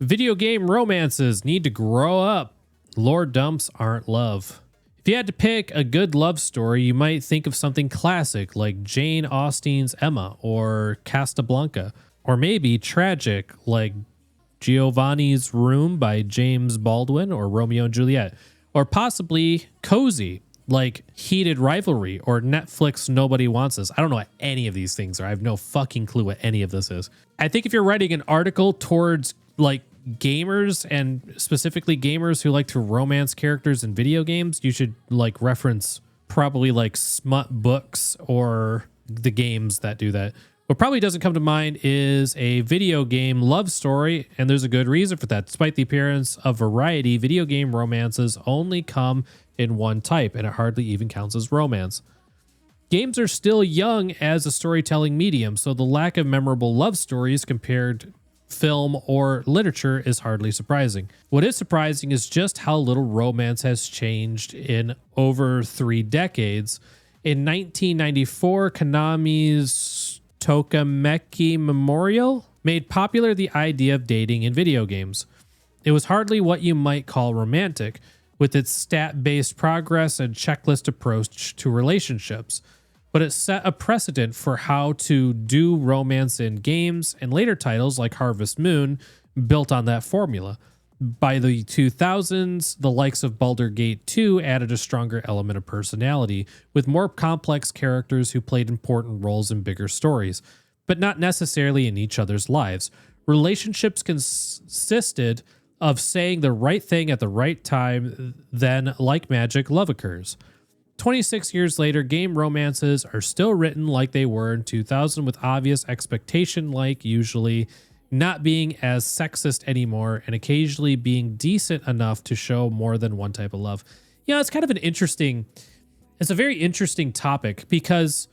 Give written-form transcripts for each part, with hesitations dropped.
Video game romances need to grow up. Lore dumps aren't love. If you had to pick a good love story, you might think of something classic like Jane Austen's Emma or Casablanca, or maybe tragic like Giovanni's Room by James Baldwin or Romeo and Juliet, or possibly cozy like Heated Rivalry or Netflix Nobody Wants Us. I don't know what any of these things are. I have no fucking clue what any of this is. I think if you're writing an article towards like gamers and specifically gamers who like to romance characters in video games, you should like reference probably like smut books or the games that do that. What probably doesn't come to mind is a video game love story, and there's a good reason for that. Despite the appearance of variety, video game romances only come in one type, and it hardly even counts as romance. Games are still young as a storytelling medium, so the lack of memorable love stories compared film or literature is hardly surprising. What is surprising is just how little romance has changed in over 3 decades. In 1994, Konami's Tokimeki Memorial made popular the idea of dating in video games. It was hardly what you might call romantic, with its stat-based progress and checklist approach to relationships, but it set a precedent for how to do romance in games, and later titles like Harvest Moon built on that formula. By the 2000s, the likes of Baldur's Gate 2 added a stronger element of personality, with more complex characters who played important roles in bigger stories, but not necessarily in each other's lives. Relationships consisted of saying the right thing at the right time, then, like magic, love occurs. 26 years later, game romances are still written like they were in 2000, with obvious expectation like usually not being as sexist anymore and occasionally being decent enough to show more than one type of love. You know, it's kind of it's a very interesting topic because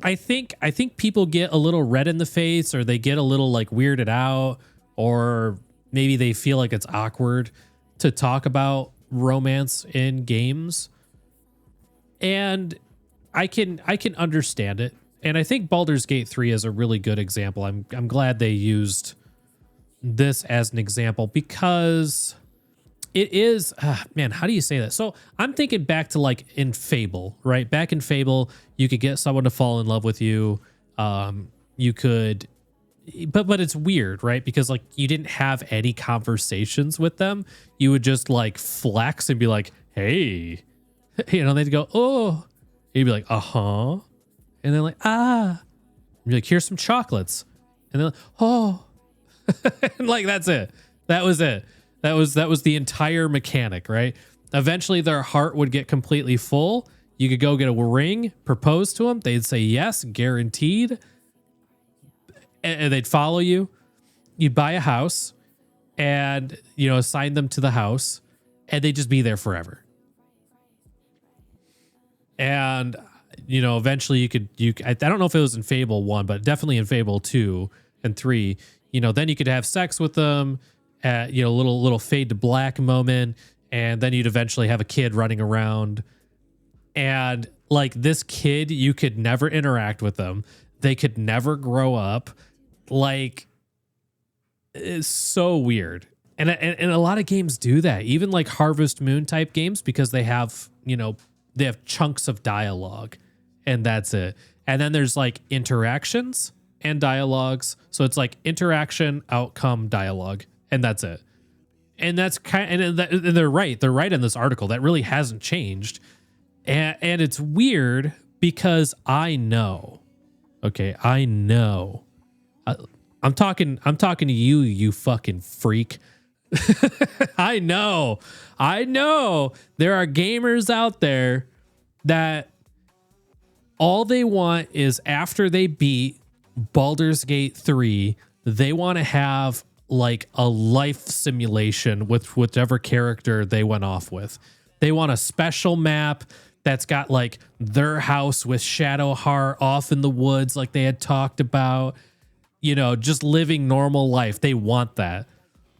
I think people get a little red in the face, or they get a little like weirded out, or maybe they feel like it's awkward to talk about romance in games. And I can understand it. And I think Baldur's Gate 3 is a really good example. I'm glad they used this as an example because it is, man, how do you say that? So I'm thinking back to like in Fable, right? Back in Fable, you could get someone to fall in love with you. You could, but it's weird, right? Because like you didn't have any conversations with them. You would just like flex and be like, hey, you know, they'd go, oh, you'd be like, uh-huh. And they're like, ah. You're like, here's some chocolates. And they're like, oh. And like, that's it. That was it. That was the entire mechanic, right? Eventually their heart would get completely full. You could go get a ring, propose to them. They'd say yes, guaranteed. And they'd follow you. You'd buy a house and, you know, assign them to the house, and they'd just be there forever. And, you know, eventually I don't know if it was in Fable 1, but definitely in Fable 2 and 3, you know, then you could have sex with them at, you know, little fade to black moment. And then you'd eventually have a kid running around, and like this kid, you could never interact with them. They could never grow up. Like, it's so weird. And a lot of games do that, even like Harvest Moon type games, because they have, you know, they have chunks of dialogue and that's it. And then there's like interactions and dialogues. So it's like interaction, outcome, dialogue, and that's it. And that's and they're right. They're right in this article. That really hasn't changed. And it's weird because I know, okay, I know. I'm talking to you, you fucking freak. I know there are gamers out there that all they want is after they beat Baldur's Gate 3, they want to have like a life simulation with whichever character they went off with. They want a special map that's got like their house with Shadowheart off in the woods like they had talked about, you know, just living normal life. They want that.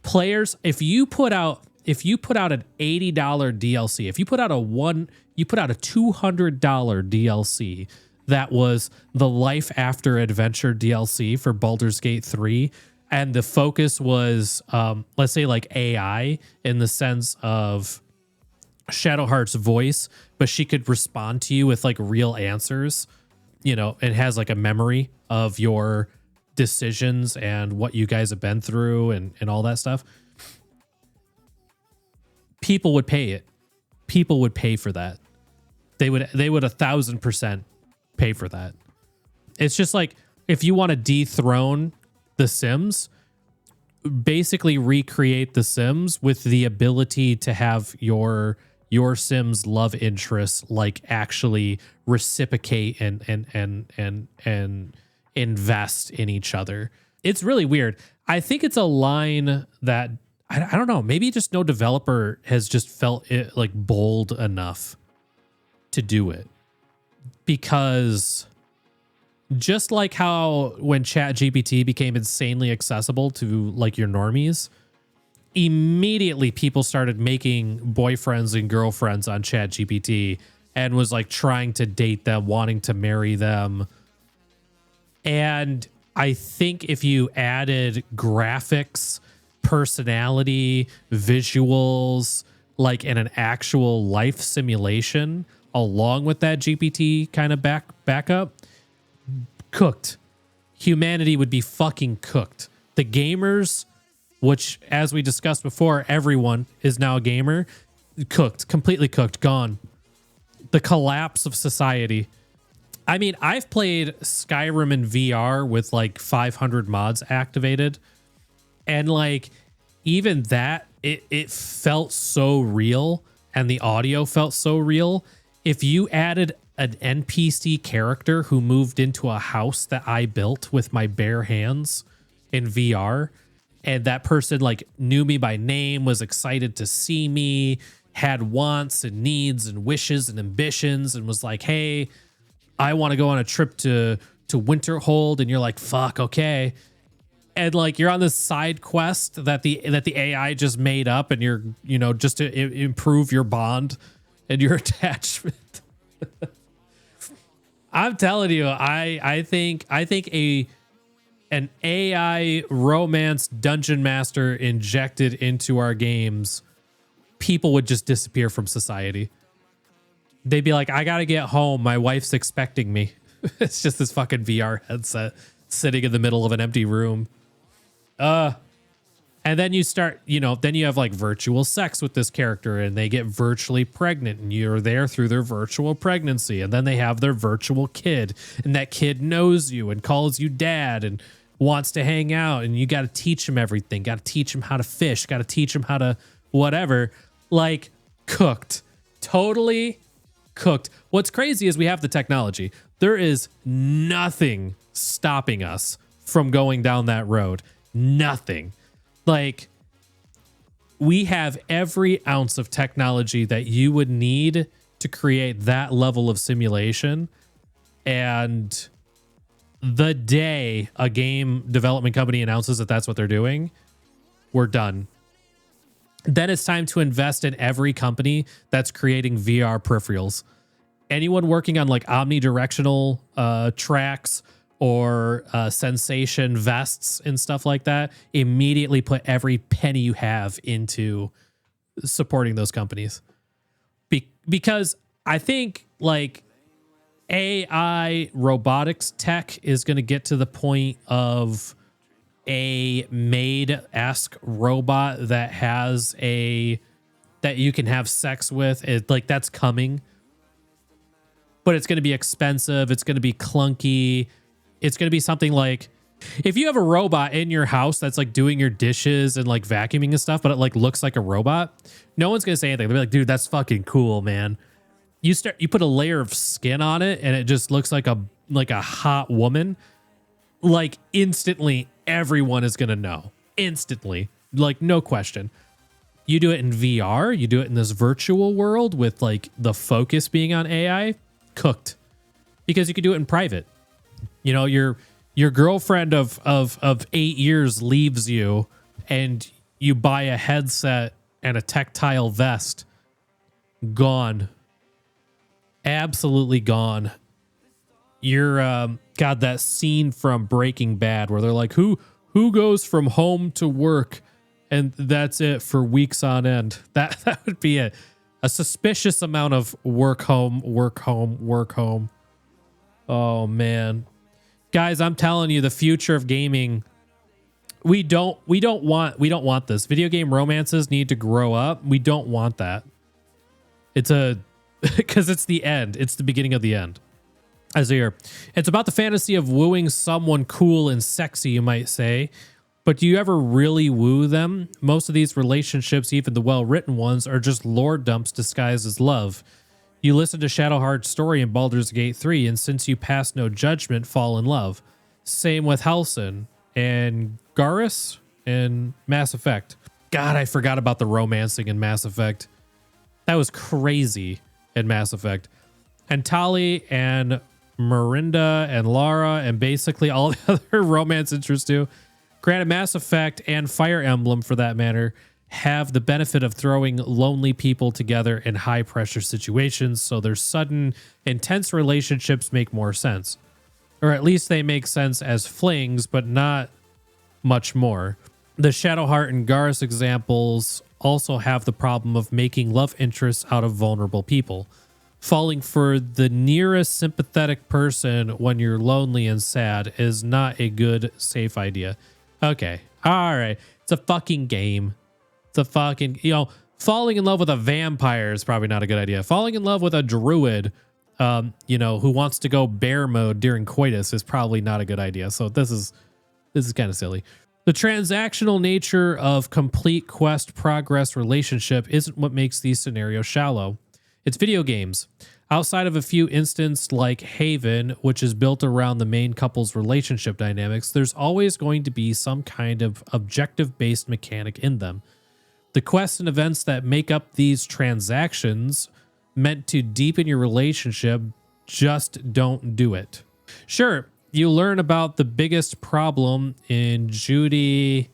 Players, if you put out an $80 DLC, if you put out a $200 DLC that was the Life After Adventure DLC for Baldur's Gate 3, and the focus was, let's say like AI in the sense of Shadowheart's voice, but she could respond to you with like real answers, and has like a memory of your decisions and what you guys have been through and all that stuff. People would pay it. People would pay for that. They would 1,000% pay for that. It's just like, if you want to dethrone The Sims, basically recreate The Sims with the ability to have your Sims love interests like actually reciprocate and invest in each other. It's really weird. I think it's a line that I don't know. Maybe just no developer has just felt it like bold enough to do it, because just like how when ChatGPT became insanely accessible to like your normies, immediately people started making boyfriends and girlfriends on ChatGPT and was like trying to date them, wanting to marry them. And I think if you added graphics, personality, visuals, like in an actual life simulation along with that GPT kind of backup, cooked. Humanity would be fucking cooked. The gamers, which as we discussed before, everyone is now a gamer, cooked, completely cooked, gone. The collapse of society. I mean, I've played Skyrim in VR with like 500 mods activated, and like even that, it felt so real, and the audio felt so real. If you added an NPC character who moved into a house that I built with my bare hands in VR, and that person like knew me by name, was excited to see me, had wants and needs and wishes and ambitions, and was like, hey, I want to go on a trip to Winterhold, and you're like, fuck, okay. And like you're on this side quest that the AI just made up, and you're, just to improve your bond and your attachment. I'm telling you, I think an AI romance dungeon master injected into our games, people would just disappear from society. They'd be like, I gotta get home. My wife's expecting me. It's just this fucking VR headset sitting in the middle of an empty room. And then you start, then you have like virtual sex with this character, and they get virtually pregnant, and you're there through their virtual pregnancy. And then they have their virtual kid, and that kid knows you and calls you dad and wants to hang out. And you got to teach him everything. Got to teach him how to fish. Got to teach him how to whatever. Like, cooked. Totally cooked. What's crazy is we have the technology. There is nothing stopping us from going down that road. Nothing. Like, we have every ounce of technology that you would need to create that level of simulation. And the day a game development company announces that that's what they're doing, we're done. Then it's time to invest in every company that's creating VR peripherals. Anyone working on like omnidirectional tracks or sensation vests and stuff like that, immediately put every penny you have into supporting those companies. Because I think like AI robotics tech is going to get to the point of a maid-esque robot that has that you can have sex with. Like, that's coming. But it's going to be expensive. It's going to be clunky. It's going to be something like, if you have a robot in your house that's like doing your dishes and like vacuuming and stuff, but it like looks like a robot, no one's going to say anything. They'll be like, dude, that's fucking cool, man. You put a layer of skin on it and it just looks like a hot woman. Like, instantly, everyone is going to know. Instantly. Like, no question. You do it in VR, you do it in this virtual world with like the focus being on AI, cooked. Because you could do it in private. Your girlfriend of 8 years leaves you, and you buy a headset and a tactile vest. Gone. Absolutely gone. You're got that scene from Breaking Bad where they're like, who who goes from home to work and that's it for weeks on end? That would be a suspicious amount of work home, work home, work home. Oh man. Guys, I'm telling you, the future of gaming, we don't want this. Video game romances need to grow up. We don't want that. It's because it's the end. It's the beginning of the end. As here, it's about the fantasy of wooing someone cool and sexy, you might say. But do you ever really woo them? Most of these relationships, even the well-written ones, are just lore dumps disguised as love. You listen to Shadowheart's story in Baldur's Gate 3, and since you pass no judgment, fall in love. Same with Halsin and Garrus in Mass Effect. God, I forgot about the romancing in Mass Effect. That was crazy in Mass Effect. And Tali and Mirinda and Lara and basically all the other romance interests too. Granted, Mass Effect and Fire Emblem, for that matter, have the benefit of throwing lonely people together in high-pressure situations, so their sudden, intense relationships make more sense. Or at least they make sense as flings, but not much more. The Shadowheart and Garrus examples also have the problem of making love interests out of vulnerable people. Falling for the nearest sympathetic person when you're lonely and sad is not a good, safe idea. Okay. All right. It's a fucking game. It's a fucking, falling in love with a vampire is probably not a good idea. Falling in love with a druid, who wants to go bear mode during coitus is probably not a good idea. So this is kind of silly. The transactional nature of complete quest progress relationship isn't what makes these scenarios shallow. It's video games. Outside of a few instances like Haven, which is built around the main couple's relationship dynamics, there's always going to be some kind of objective-based mechanic in them. The quests and events that make up these transactions meant to deepen your relationship just don't do it. Sure, you learn about the biggest problem in Judy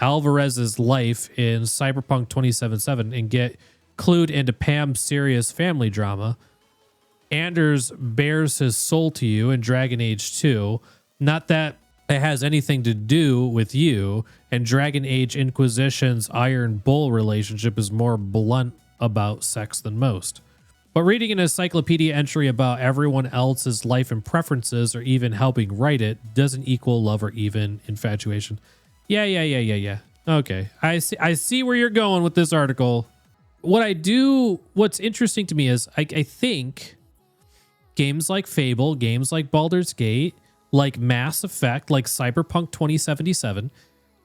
Alvarez's life in Cyberpunk 2077 and get clued into Pam's serious family drama. Anders bears his soul to you in Dragon Age 2. Not that it has anything to do with you, and Dragon Age Inquisition's Iron Bull relationship is more blunt about sex than most. But reading an encyclopedia entry about everyone else's life and preferences, or even helping write it, doesn't equal love or even infatuation. Yeah. Okay, I see where you're going with this article. What's interesting to me is I think games like Fable, games like Baldur's Gate, like Mass Effect, like Cyberpunk 2077,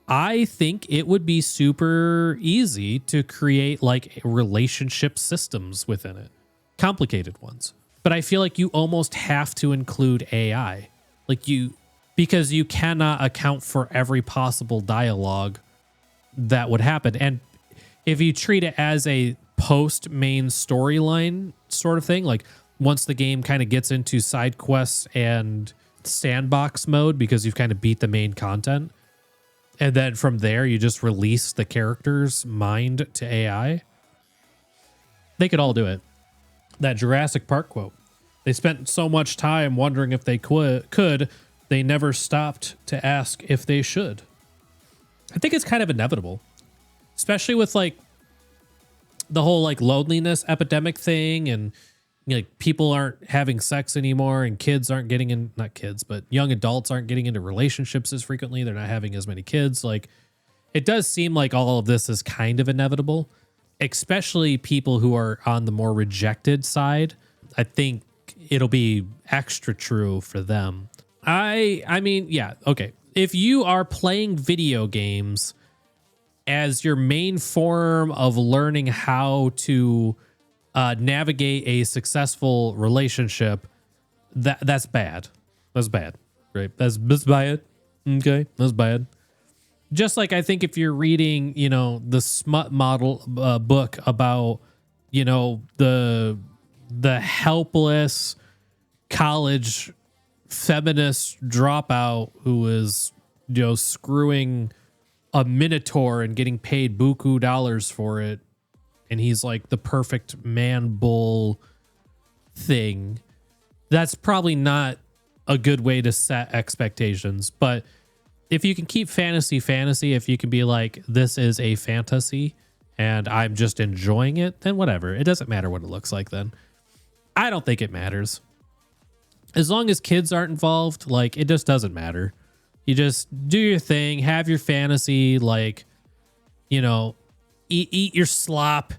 I think it would be super easy to create like relationship systems within it. Complicated ones. But I feel like you almost have to include AI. Because you cannot account for every possible dialogue that would happen. And if you treat it as a post-main storyline sort of thing, like once the game kind of gets into side quests and sandbox mode because you've kind of beat the main content, and then from there you just release the character's mind to AI, they could all do it. That Jurassic Park quote. They spent so much time wondering if they could, they never stopped to ask if they should. I think it's kind of inevitable. Especially with like the whole like loneliness epidemic thing, and like people aren't having sex anymore, and kids aren't getting in, not kids, but young adults aren't getting into relationships as frequently. They're not having as many kids. Like it does seem like all of this is kind of inevitable, especially people who are on the more rejected side. I think it'll be extra true for them. I mean, yeah, okay. If you are playing video games as your main form of learning how to navigate a successful relationship, that's bad. That's bad. Right? That's bad. Okay, that's bad. Just like I think if you're reading, the smut model book about, the helpless college feminist dropout who is, screwing a minotaur and getting paid buku dollars for it, and he's like the perfect man bull thing, that's probably not a good way to set expectations. But if you can keep fantasy, if you can be like, this is a fantasy and I'm just enjoying it, then whatever. It doesn't matter what it looks like then. I don't think it matters. As long as kids aren't involved, like, it just doesn't matter. You just do your thing, have your fantasy, like, you know, eat your slop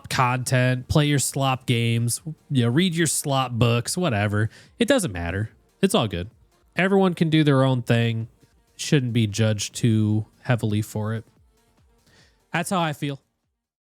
content, play your slop games, you know, read your slop books, whatever. It doesn't matter. It's all good. Everyone can do their own thing. Shouldn't be judged too heavily for it. That's how I feel.